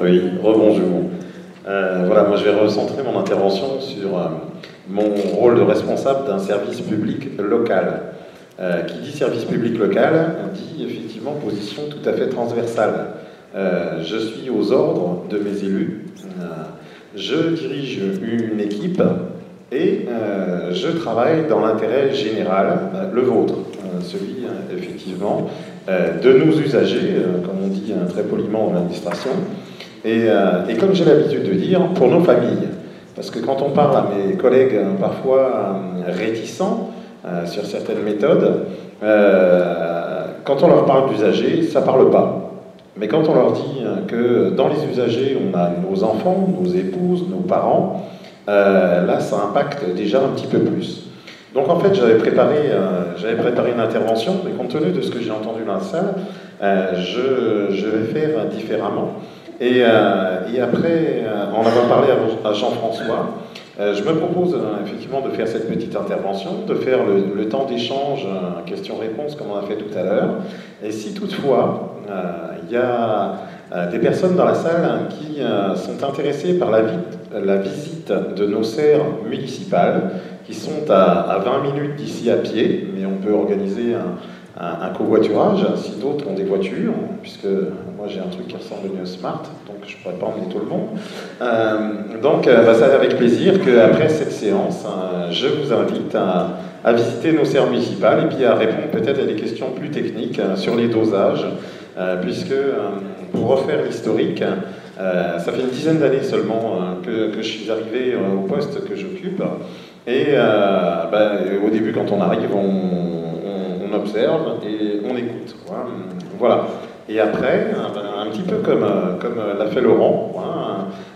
Oui, rebonjour. Voilà, moi je vais recentrer mon intervention sur mon rôle de responsable d'un service public local. Qui dit service public local dit effectivement position tout à fait transversale. Je suis aux ordres de mes élus, je dirige une équipe et je travaille dans l'intérêt général, le vôtre, celui effectivement de nos usagers, comme on dit très poliment dans l'administration. Et comme j'ai l'habitude de dire, pour nos familles. Parce que quand on parle à mes collègues parfois réticents sur certaines méthodes, quand on leur parle d'usagers, ça ne parle pas. Mais quand on leur dit que dans les usagers, on a nos enfants, nos épouses, nos parents, là, ça impacte déjà un petit peu plus. Donc en fait, j'avais préparé une intervention, mais compte tenu de ce que j'ai entendu dans la salle, je vais faire différemment. Et après, en avoir parlé à Jean-François, je me propose effectivement de faire cette petite intervention, de faire le temps d'échange, questions-réponses comme on a fait tout à l'heure. Et si toutefois, il y a des personnes dans la salle qui sont intéressées par la visite de nos serres municipales, qui sont à 20 minutes d'ici à pied, mais on peut organiser un covoiturage, si d'autres ont des voitures, puisque moi j'ai un truc qui ressemble à une Smart, donc je ne pourrais pas emmener tout le monde. Donc c'est avec plaisir qu'après cette séance, je vous invite à visiter nos serres municipales et puis à répondre peut-être à des questions plus techniques sur les dosages, puisque pour refaire l'historique, ça fait une dizaine d'années seulement que je suis arrivé au poste que j'occupe, et au début quand on arrive, on observe et on écoute. Voilà. Et après, un petit peu comme l'a fait Laurent,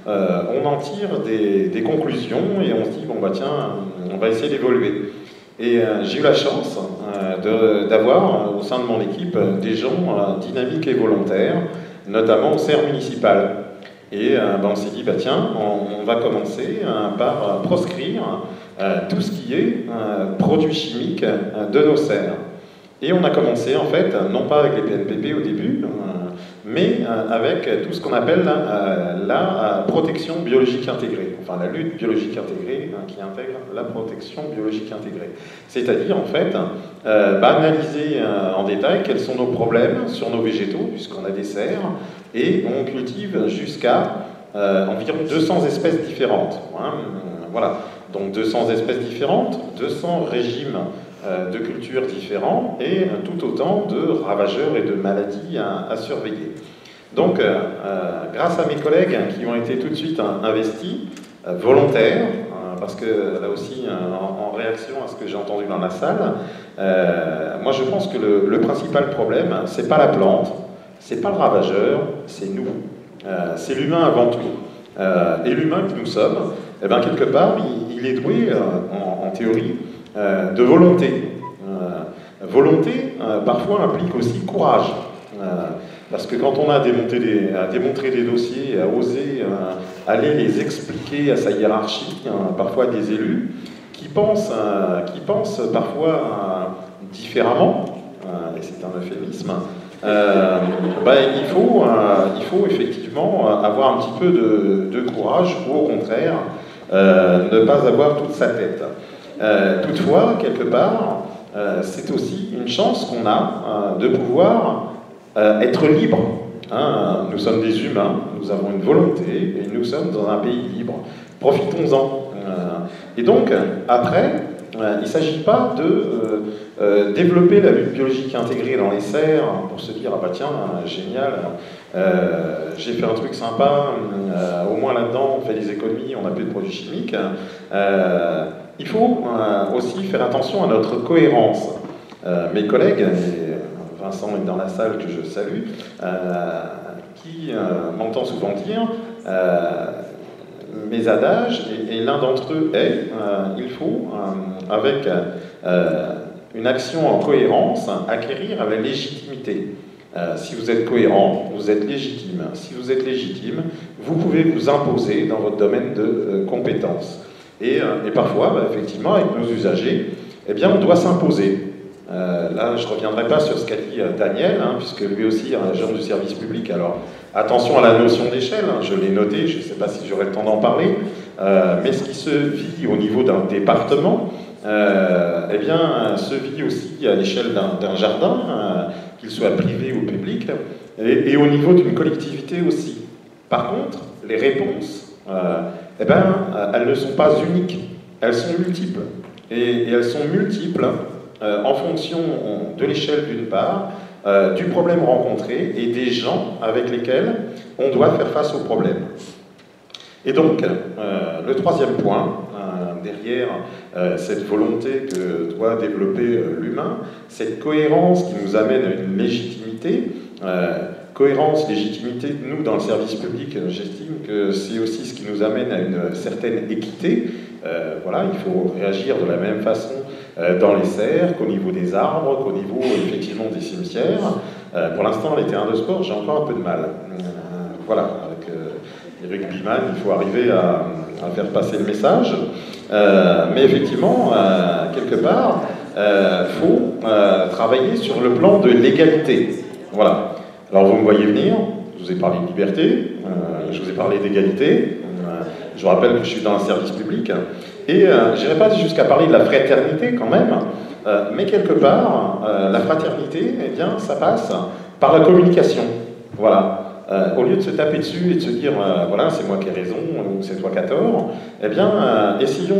on en tire des conclusions et on se dit, bon bah tiens, on va essayer d'évoluer. Et j'ai eu la chance d'avoir au sein de mon équipe des gens dynamiques et volontaires, notamment aux serres municipales. Et on s'est dit, bah tiens, on va commencer par proscrire tout ce qui est produits chimiques de nos serres. Et on a commencé, en fait, non pas avec les PNPP au début, mais avec tout ce qu'on appelle la protection biologique intégrée, enfin la lutte biologique intégrée qui intègre la protection biologique intégrée. C'est-à-dire, en fait, analyser en détail quels sont nos problèmes sur nos végétaux, puisqu'on a des serres, et on cultive jusqu'à environ 200 espèces différentes. Voilà, donc 200 espèces différentes, 200 régimes de cultures différents et tout autant de ravageurs et de maladies à surveiller. Donc, grâce à mes collègues qui ont été tout de suite investis, volontaires, parce que là aussi, en réaction à ce que j'ai entendu dans la salle, moi je pense que le principal problème, c'est pas la plante, c'est pas le ravageur, c'est nous. C'est l'humain avant tout. Et l'humain que nous sommes, eh bien, quelque part, il est doué, en théorie, de volonté. Volonté, parfois, implique aussi courage. Parce que quand on a démontré des dossiers, à oser aller les expliquer à sa hiérarchie, parfois à des élus, qui pensent parfois différemment, et c'est un euphémisme, il faut effectivement avoir un petit peu de courage, ou au contraire, ne pas avoir toute sa tête. Toutefois, quelque part, c'est aussi une chance qu'on a de pouvoir être libre. Nous sommes des humains, nous avons une volonté, et nous sommes dans un pays libre. Profitons-en. Et donc, après, il ne s'agit pas de développer la lutte biologique intégrée dans les serres pour se dire, ah bah tiens, génial, j'ai fait un truc sympa, au moins là-dedans on fait des économies, on n'a plus de produits chimiques. Il faut aussi faire attention à notre cohérence. Mes collègues, et Vincent est dans la salle que je salue, qui m'entend souvent dire mes adages, et l'un d'entre eux est il faut, avec une action en cohérence, acquérir la légitimité. Si vous êtes cohérent, vous êtes légitime. Si vous êtes légitime, vous pouvez vous imposer dans votre domaine de compétences. Et parfois, effectivement, avec nos usagers, eh bien, on doit s'imposer. Là, je ne reviendrai pas sur ce qu'a dit Daniel, hein, puisque lui aussi est un agent du service public. Alors, attention à la notion d'échelle, hein, je l'ai noté, je ne sais pas si j'aurai le temps d'en parler, mais ce qui se vit au niveau d'un département, eh bien, se vit aussi à l'échelle d'un jardin, qu'il soit privé ou public, et au niveau d'une collectivité aussi. Par contre, les réponses, eh ben, elles ne sont pas uniques, elles sont multiples. Et elles sont multiples en fonction de l'échelle d'une part, du problème rencontré et des gens avec lesquels on doit faire face au problème. Et donc, le troisième point, derrière cette volonté que doit développer l'humain, cette cohérence qui nous amène à une légitimité, cohérence, légitimité, nous, dans le service public, j'estime que c'est aussi ce qui nous amène à une certaine équité. Voilà, il faut réagir de la même façon dans les serres qu'au niveau des arbres, qu'au niveau, effectivement, des cimetières. Pour l'instant, les terrains de sport, j'ai encore un peu de mal. Voilà, avec les rugbyman, il faut arriver à faire passer le message. Mais effectivement, quelque part, il faut travailler sur le plan de l'égalité. Voilà. Alors vous me voyez venir, je vous ai parlé de liberté, je vous ai parlé d'égalité, je vous rappelle que je suis dans un service public, et je n'irai pas jusqu'à parler de la fraternité quand même, mais quelque part, la fraternité, eh bien, ça passe par la communication. Voilà. Au lieu de se taper dessus et de se dire voilà, c'est moi qui ai raison ou c'est toi qui as tort, eh bien, essayons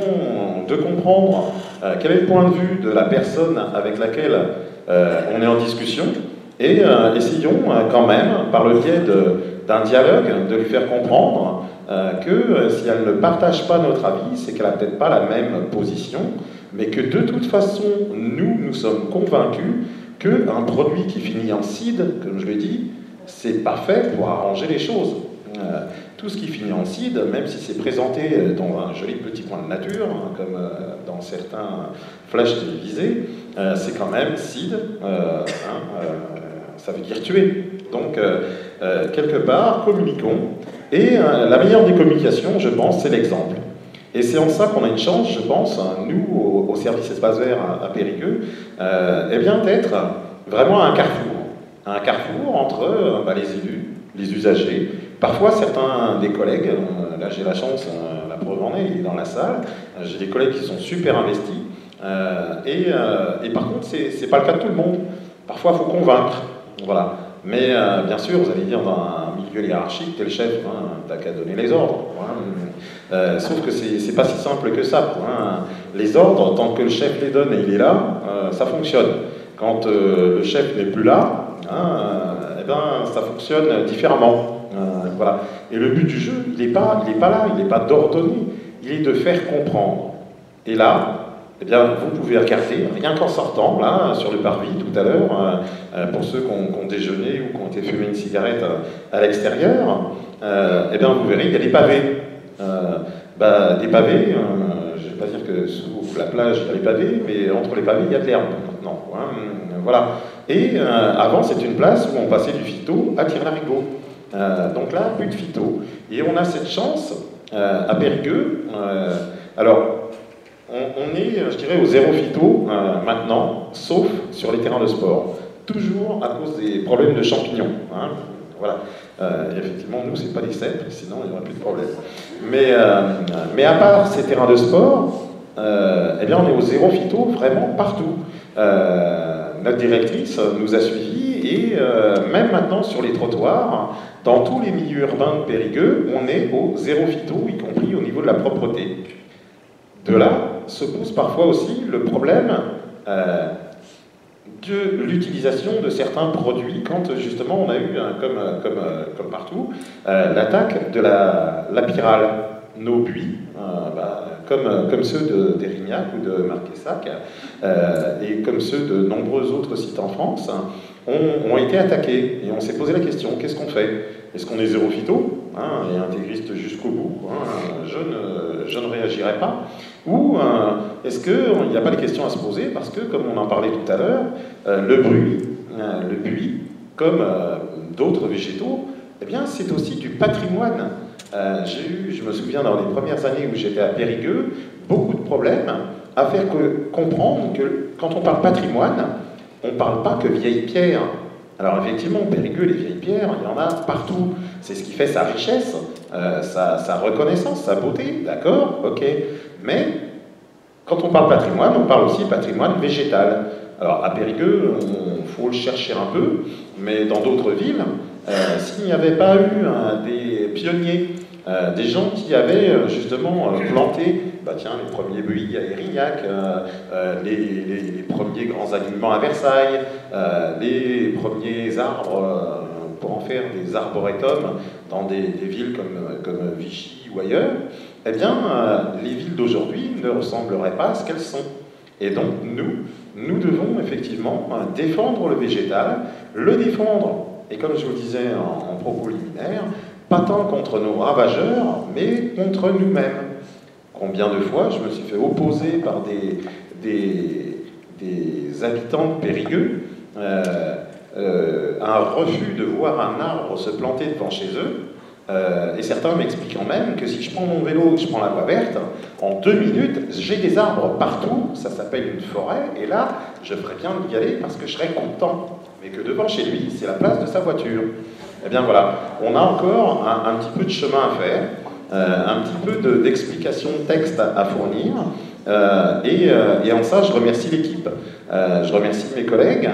de comprendre quel est le point de vue de la personne avec laquelle on est en discussion et essayons quand même, par le biais d'un dialogue, de lui faire comprendre que si elle ne partage pas notre avis, c'est qu'elle n'a peut-être pas la même position, mais que de toute façon, nous sommes convaincus qu'un produit qui finit en CID, comme je l'ai dit, c'est parfait pour arranger les choses. Tout ce qui finit en CID, même si c'est présenté dans un joli petit coin de nature, hein, comme dans certains flashs télévisés, c'est quand même CID, ça veut dire tuer. Donc, quelque part, communiquons. Et la meilleure des communications, je pense, c'est l'exemple. Et c'est en ça qu'on a une chance, je pense, nous, au service Espace Vert à Périgueux, eh bien, d'être vraiment à un carrefour. Un carrefour entre les élus, les usagers, parfois certains des collègues, là j'ai la chance, la preuve en est, il est dans la salle, j'ai des collègues qui sont super investis, et par contre c'est pas le cas de tout le monde, parfois il faut convaincre, voilà. Mais bien sûr, vous allez dire dans un milieu hiérarchique, t'es le chef, hein, t'as qu'à donner les ordres, hein. Sauf que c'est pas si simple que ça, hein. Les ordres, tant que le chef les donne et il est là, ça fonctionne. Quand le chef n'est plus là, eh ben, ça fonctionne différemment. Voilà. Et le but du jeu, il n'est pas là, il n'est pas d'ordonner, il est de faire comprendre. Et là, eh bien, vous pouvez regarder, rien qu'en sortant, là, sur le parvis tout à l'heure, pour ceux qui ont déjeuné ou qui ont été fumer une cigarette à l'extérieur, eh bien, vous verrez, il y a des pavés. Des pavés, je ne vais pas dire que sous la plage, il y a les pavés, mais entre les pavés, il y a de l'herbe maintenant. Voilà. Et avant, c'était une place où on passait du phyto à tire-larigot. Donc là, plus de phyto. Et on a cette chance à Périgueux. Alors, on est, je dirais, au zéro phyto maintenant, sauf sur les terrains de sport. Toujours à cause des problèmes de champignons. Hein. Voilà. Effectivement, nous, c'est pas des cèpes, sinon il n'y aurait plus de problème. Mais à part ces terrains de sport, eh bien, on est au zéro phyto vraiment partout. Notre directrice nous a suivis et même maintenant sur les trottoirs, dans tous les milieux urbains de Périgueux, on est au zéro phyto, y compris au niveau de la propreté. De là se pose parfois aussi le problème de l'utilisation de certains produits quand justement on a eu, comme partout, l'attaque de la pyrale. Nos buis, comme ceux d'Érignac ou de Marquessac, et comme ceux de nombreux autres sites en France, ont été attaqués. Et on s'est posé la question, qu'est-ce qu'on fait? Est-ce qu'on est zéro phyto, et intégriste jusqu'au bout, je ne réagirai pas? Ou est-ce qu'il n'y a pas de questions à se poser? Parce que, comme on en parlait tout à l'heure, le buis, comme d'autres végétaux, eh bien, c'est aussi du patrimoine. Je me souviens dans les premières années où j'étais à Périgueux, beaucoup de problèmes à faire comprendre que quand on parle patrimoine, on ne parle pas que vieilles pierres. Alors effectivement, Périgueux, les vieilles pierres, il y en a partout. C'est ce qui fait sa richesse, sa reconnaissance, sa beauté, d'accord, ok. Mais quand on parle patrimoine, on parle aussi patrimoine végétal. Alors à Périgueux, il faut le chercher un peu, mais dans d'autres villes, s'il n'y avait pas eu des pionniers, des gens qui avaient justement planté les premiers buis à Érignac, les premiers grands alignements à Versailles, les premiers arbres pour en faire des arboretums dans des villes comme Vichy ou ailleurs, eh bien, les villes d'aujourd'hui ne ressembleraient pas à ce qu'elles sont. Et donc, nous devons effectivement défendre le végétal, le défendre, et comme je vous le disais en propos liminaire, pas tant contre nos ravageurs, mais contre nous-mêmes. Combien de fois je me suis fait opposer par des habitants de Périgueux un refus de voir un arbre se planter devant chez eux, et certains m'expliquant même que si je prends mon vélo et que je prends la voie verte, en 2 minutes, j'ai des arbres partout, ça s'appelle une forêt, et là, je ferais bien d'y aller parce que je serais content. Mais que devant chez lui, c'est la place de sa voiture. Eh bien voilà, on a encore un petit peu de chemin à faire, un petit peu d'explication de texte à fournir, et en ça, je remercie l'équipe, je remercie mes collègues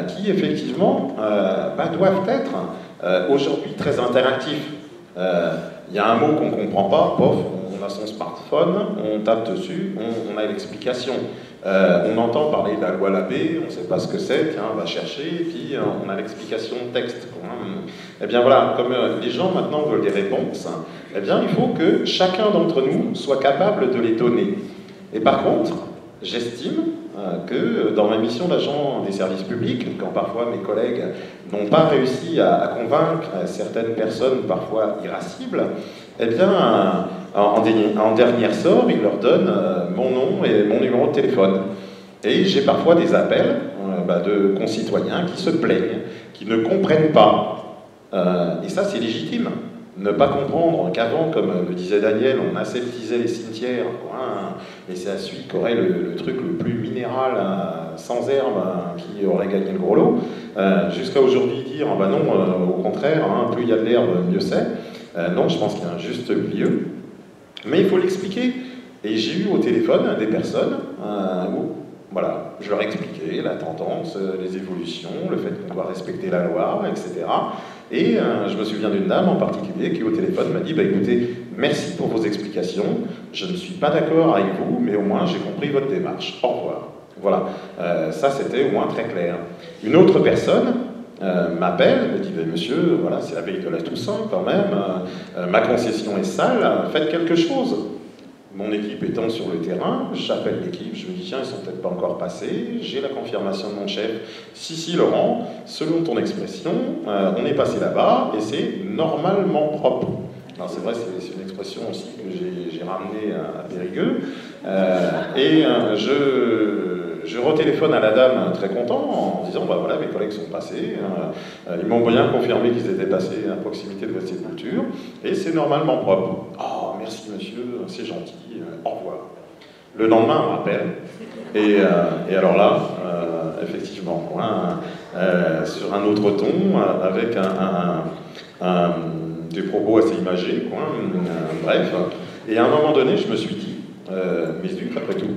qui, effectivement, doivent être aujourd'hui très interactifs. Il y a un mot qu'on ne comprend pas, pof, on a son smartphone, on tape dessus, on a l'explication. On entend parler de la loi Labbé, on ne sait pas ce que c'est, tiens, on va chercher, et puis on a l'explication de texte. Eh bien voilà, comme les gens maintenant veulent des réponses, eh bien il faut que chacun d'entre nous soit capable de les donner. Et par contre, j'estime que dans ma mission d'agent des services publics, quand parfois mes collègues n'ont pas réussi à convaincre certaines personnes parfois irascibles, eh bien, en dernier ressort, ils leur donnent mon nom et mon numéro de téléphone. Et j'ai parfois des appels de concitoyens qui se plaignent, qui ne comprennent pas. Et ça, c'est légitime. Ne pas comprendre qu'avant, comme le disait Daniel, on aseptisait les cimetières, et c'est celui qui aurait le truc le plus minéral, sans herbe, qui aurait gagné le gros lot, jusqu'à aujourd'hui dire, non, au contraire, plus il y a de l'herbe, mieux c'est. Non, je pense qu'il y a un juste milieu. Mais il faut l'expliquer. Et j'ai eu au téléphone des personnes où, voilà, je leur expliquais la tendance, les évolutions, le fait qu'on doit respecter la loi, etc. Et je me souviens d'une dame en particulier qui au téléphone m'a dit écoutez, merci pour vos explications, je ne suis pas d'accord avec vous, mais au moins j'ai compris votre démarche. Au revoir. Voilà, ça c'était au moins très clair. Une autre personne m'appelle, me dit monsieur, voilà, c'est la veille de la Toussaint quand même, ma concession est sale, faites quelque chose. Mon équipe étant sur le terrain, j'appelle l'équipe, je me dis tiens, ils sont peut-être pas encore passés, j'ai la confirmation de mon chef, si Laurent, selon ton expression, on est passé là-bas et c'est normalement propre. Alors c'est vrai, c'est une expression aussi que j'ai ramenée à Périgueux, et je retéléphone à la dame très content en disant voilà, mes collègues sont passés, ils m'ont bien confirmé qu'ils étaient passés à proximité de votre sépulture et c'est normalement propre. Oh, merci monsieur, c'est gentil, au revoir. Le lendemain, on m'appelle et alors là, effectivement, sur un autre ton, avec des propos assez imagés, bref. Et à un moment donné, je me suis dit, mais zut, après tout,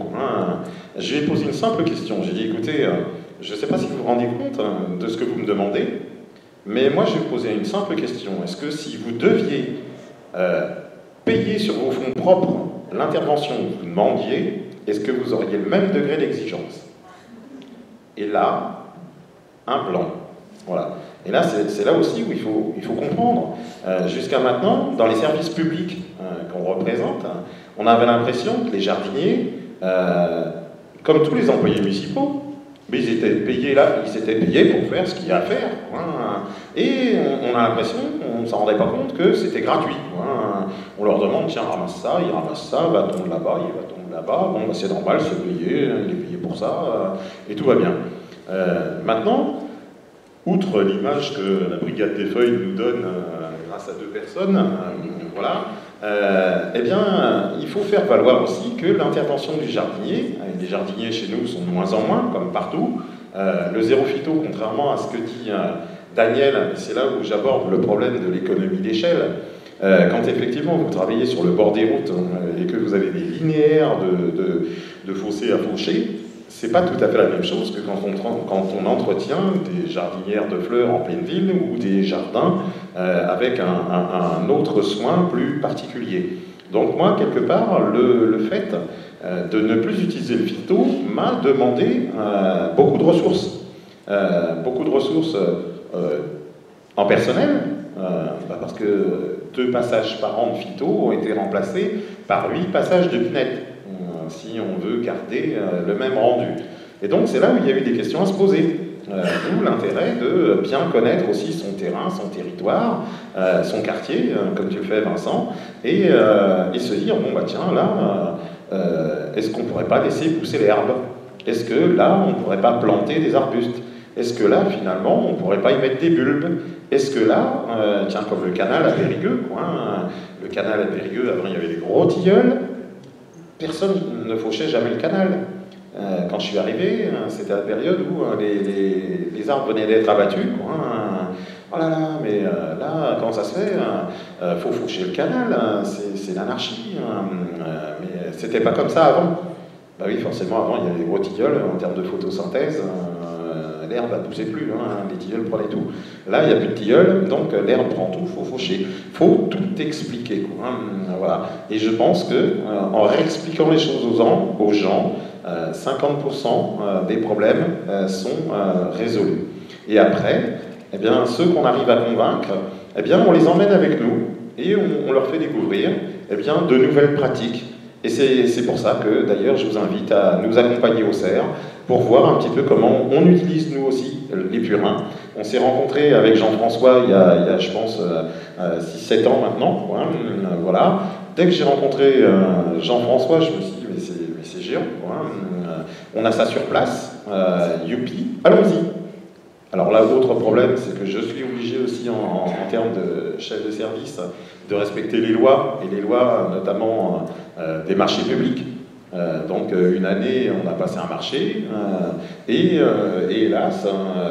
je lui ai posé une simple question. J'ai dit, écoutez, je ne sais pas si vous vous rendez compte de ce que vous me demandez, mais moi, je vais vous poser une simple question. Est-ce que si vous deviez payer sur vos fonds propres l'intervention que vous demandiez, est-ce que vous auriez le même degré d'exigence? Et là, un blanc. Voilà. Et là, c'est là aussi où il faut comprendre. Jusqu'à maintenant, dans les services publics qu'on représente, on avait l'impression que les jardiniers, comme tous les employés municipaux, mais ils étaient payés pour faire ce qu'il y a à faire. Et on a l'impression, on ne s'en rendait pas compte que c'était gratuit. On leur demande, tiens, ramasse ça, il ramasse ça, va tomber là-bas, il va tomber là-bas. Bon, c'est normal, c'est payé, il est payé pour ça, et tout va bien. Maintenant, outre l'image que la Brigade des Feuilles nous donne grâce à 2 personnes, voilà, eh bien, il faut faire valoir aussi que l'intervention du jardinier, et les jardiniers chez nous sont de moins en moins, comme partout, le zéro phyto, contrairement à ce que dit Daniel, c'est là où j'aborde le problème de l'économie d'échelle. Quand effectivement vous travaillez sur le bord des routes et que vous avez des linéaires de fossés à faucher, c'est pas tout à fait la même chose que quand on entretient des jardinières de fleurs en pleine ville ou des jardins avec un autre soin plus particulier. Donc moi, quelque part, le fait de ne plus utiliser le phyto m'a demandé beaucoup de ressources. Beaucoup de ressources en personnel, parce que 2 passages par an de phyto ont été remplacés par 8 passages de pinette, si on veut garder le même rendu. Et donc c'est là où il y a eu des questions à se poser. D'où l'intérêt de bien connaître aussi son terrain, son territoire, son quartier, comme tu le fais Vincent, et se dire, bon bah tiens, là, est-ce qu'on ne pourrait pas laisser pousser l'herbe? Est-ce que là, on ne pourrait pas planter des arbustes? Est-ce que là, finalement, on ne pourrait pas y mettre des bulbes? Est-ce que là, tiens, comme le canal à Périgueux, quoi, le canal à Périgueux, avant il y avait des gros tilleuls, personne ne fauchait jamais le canal. Quand je suis arrivé, c'était la période où les arbres venaient d'être abattus, quoi, oh là là, mais là, comment ça se fait? Faut faucher le canal, c'est l'anarchie. Mais c'était pas comme ça avant. Bah oui, forcément, avant, il y avait des gros tilleuls en termes de photosynthèse. L'herbe ne poussait plus, les tilleuls prenaient tout. Là, il n'y a plus de tilleuls, donc l'herbe prend tout, il faut faucher. Il faut tout expliquer, quoi, voilà. Et je pense qu'en réexpliquant les choses aux gens, 50% des problèmes sont résolus. Et après, eh bien, ceux qu'on arrive à convaincre, eh bien, on les emmène avec nous et on leur fait découvrir eh bien, de nouvelles pratiques. Et c'est pour ça que, d'ailleurs, je vous invite à nous accompagner au CERF pour voir un petit peu comment on utilise, nous aussi, les purins. On s'est rencontrés avec Jean-François il y a, je pense, 6-7 ans maintenant. Voilà. Dès que j'ai rencontré Jean-François, je me suis dit, mais c'est géant. On a ça sur place. Youpi, allons-y. Alors là, l'autre problème, c'est que je suis obligé aussi, en termes de chef de service, de respecter les lois, et les lois notamment des marchés publics. Donc une année, on a passé un marché, et hélas,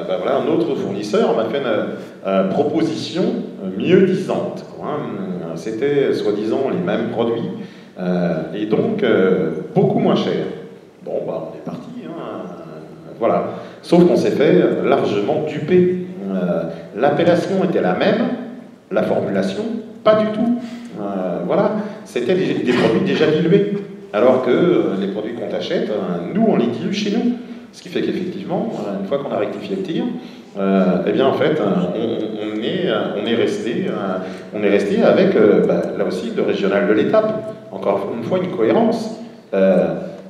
voilà, un autre fournisseur m'a fait une proposition mieux-disante. C'était soi-disant les mêmes produits, et donc beaucoup moins cher. Bon, bah, on est parti, voilà. Sauf qu'on s'est fait largement duper. L'appellation était la même, la formulation, pas du tout. Voilà, c'était des produits déjà dilués. Alors que les produits qu'on achète, nous, on les dilue chez nous. Ce qui fait qu'effectivement, une fois qu'on a rectifié le tir, eh bien, en fait, on est resté avec, là aussi, le régional de l'étape. Encore une fois, une cohérence.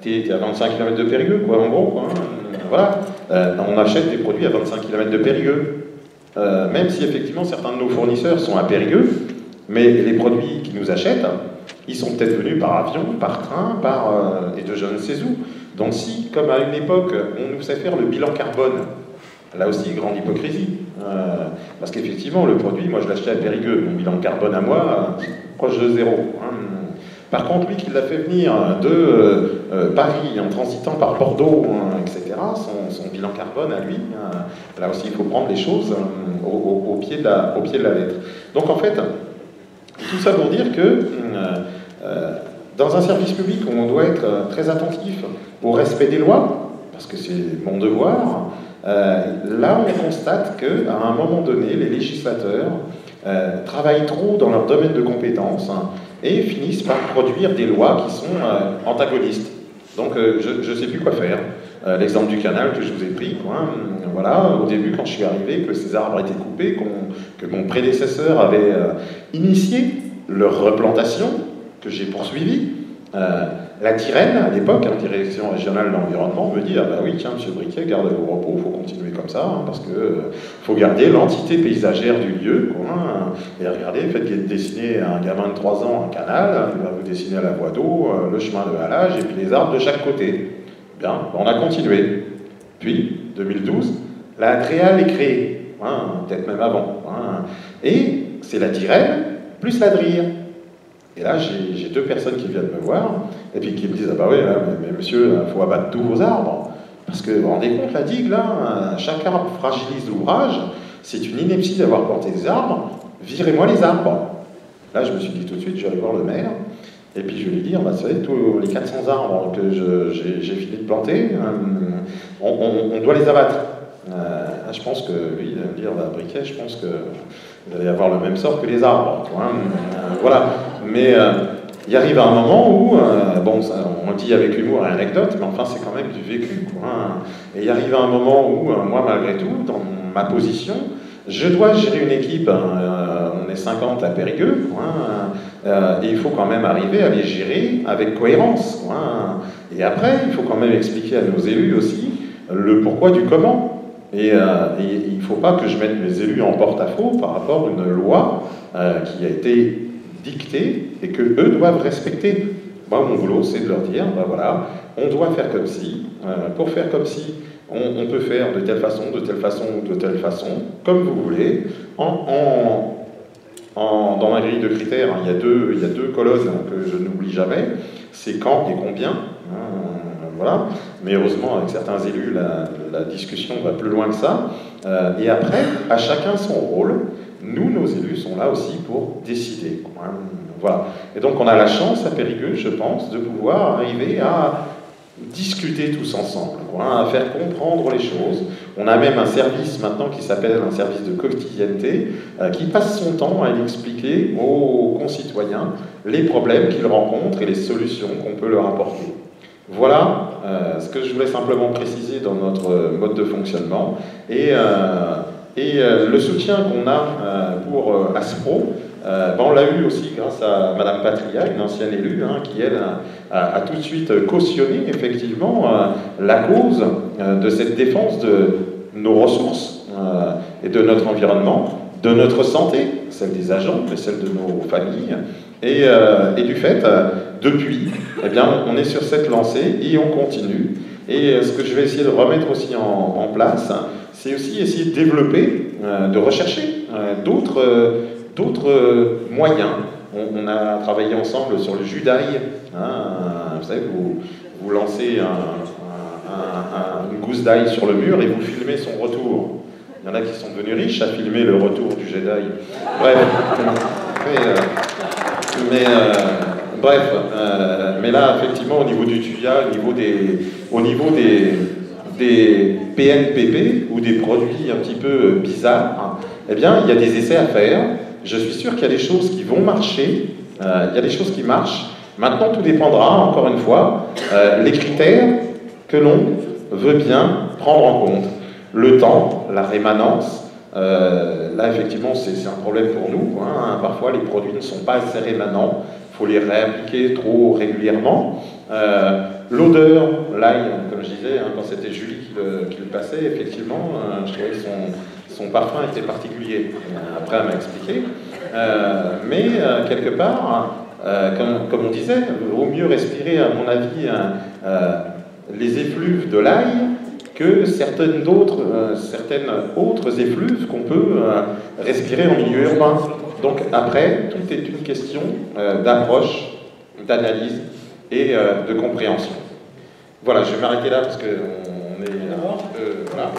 T'es à 25 km de Périgueux, quoi, en gros, quoi, voilà. On achète des produits à 25 km de Périgueux. Même si effectivement certains de nos fournisseurs sont à Périgueux, mais les produits qu'ils nous achètent, ils sont peut-être venus par avion, par train, et de je ne sais où. Donc si, comme à une époque, on nous sait faire le bilan carbone, là aussi, grande hypocrisie. Parce qu'effectivement, le produit, moi je l'achetais à Périgueux, mon bilan carbone à moi, proche de 0. Par contre, lui qui l'a fait venir de Paris en transitant par Bordeaux, etc., son bilan carbone à lui, là aussi il faut prendre les choses au pied de la lettre. Donc en fait, tout ça pour dire que dans un service public où on doit être très attentif au respect des lois, parce que c'est mon devoir, là on constate qu'à un moment donné, les législateurs travaillent trop dans leur domaine de compétences, et finissent par produire des lois qui sont antagonistes. Donc je ne sais plus quoi faire. L'exemple du canal que je vous ai pris, voilà, au début quand je suis arrivé, que ces arbres étaient coupés, que mon prédécesseur avait initié leur replantation, que j'ai poursuivi. La Tyrène, à l'époque, la direction régionale de l'environnement, me dit « Ah bah oui, tiens, monsieur Briquet, gardez vos repos, il faut continuer comme ça, parce que faut garder l'entité paysagère du lieu, et regardez, faites dessiner un gamin de 3 ans un canal, il va vous dessiner à la voie d'eau, le chemin de halage, et puis les arbres de chaque côté. » Bien, on a continué. Puis, 2012, la Tréal est créée, peut-être même avant. Et c'est la Tyrène plus la Drire. Et là, j'ai deux personnes qui viennent me voir, et puis qui me disent, ah bah oui, mais monsieur, il faut abattre tous vos arbres. Parce que, vous vous rendez compte, la digue, là, chaque arbre fragilise l'ouvrage, c'est une ineptie d'avoir planté des arbres, virez-moi les arbres. Là, je me suis dit tout de suite, je vais aller voir le maire, et puis je vais lui dire, bah, vous savez, tous les 400 arbres que j'ai fini de planter, on doit les abattre. Je pense que lui, il va me dire, bah, Briquet, je pense que vous allez avoir le même sort que les arbres. Voilà. Mais il arrive un moment où, bon, ça, on le dit avec humour et anecdote, mais enfin, c'est quand même du vécu. Et il arrive un moment où, moi, malgré tout, dans ma position, je dois gérer une équipe, on est 50 à Périgueux, et il faut quand même arriver à les gérer avec cohérence. Et après, il faut quand même expliquer à nos élus aussi le pourquoi du comment. Et il ne faut pas que je mette mes élus en porte-à-faux par rapport à une loi qui a été dictée et que eux doivent respecter. Moi, mon boulot, c'est de leur dire, ben voilà, on doit faire comme si, pour faire comme si, on peut faire de telle façon, de telle façon, de telle façon, comme vous voulez. Dans ma grille de critères, il y a deux colonnes que je n'oublie jamais, c'est quand et combien. Voilà. Mais heureusement, avec certains élus, la discussion va plus loin que ça. Et après, à chacun son rôle. Nous, nos élus, sont là aussi pour décider. Voilà. Et donc, on a la chance à Périgueux, je pense, de pouvoir arriver à discuter tous ensemble, à faire comprendre les choses. On a même un service maintenant qui s'appelle un service de quotidienneté, qui passe son temps à expliquer aux concitoyens les problèmes qu'ils rencontrent et les solutions qu'on peut leur apporter. Voilà ce que je voulais simplement préciser dans notre mode de fonctionnement. Et le soutien qu'on a pour Aspro, on l'a eu aussi grâce à Madame Patria, une ancienne élue, qui elle a tout de suite cautionné effectivement la cause de cette défense de nos ressources et de notre environnement, de notre santé, celle des agents, mais celle de nos familles, et du fait, depuis, eh bien, on est sur cette lancée et on continue. Et ce que je vais essayer de remettre aussi en place, c'est aussi essayer de développer, de rechercher d'autres moyens. On a travaillé ensemble sur le jus d'ail. Vous savez, vous lancez une gousse d'ail sur le mur et vous filmez son retour. Il y en a qui sont devenus riches à filmer le retour du jet d'ail. Bref. Mais là, effectivement, au niveau du tuya, au niveau des PNPP ou des produits un petit peu bizarres, eh bien, il y a des essais à faire. Je suis sûr qu'il y a des choses qui vont marcher, il y a des choses qui marchent. Maintenant, tout dépendra, encore une fois, les critères que l'on veut bien prendre en compte. Le temps, la rémanence, là, effectivement, c'est un problème pour nous. Parfois, les produits ne sont pas assez rémanents. Il faut les réappliquer trop régulièrement. L'odeur, l'ail, comme je disais, quand c'était Julie qui le passait, effectivement, je trouvais que son parfum était particulier. Après, elle m'a expliqué. Mais quelque part, comme on disait, il vaut mieux respirer, à mon avis, les effluves de l'ail que certaines autres effluves qu'on peut respirer en milieu urbain. Donc après, tout est une question d'approche, d'analyse et de compréhension. Voilà, je vais m'arrêter là parce qu'on est un petit peu... Voilà.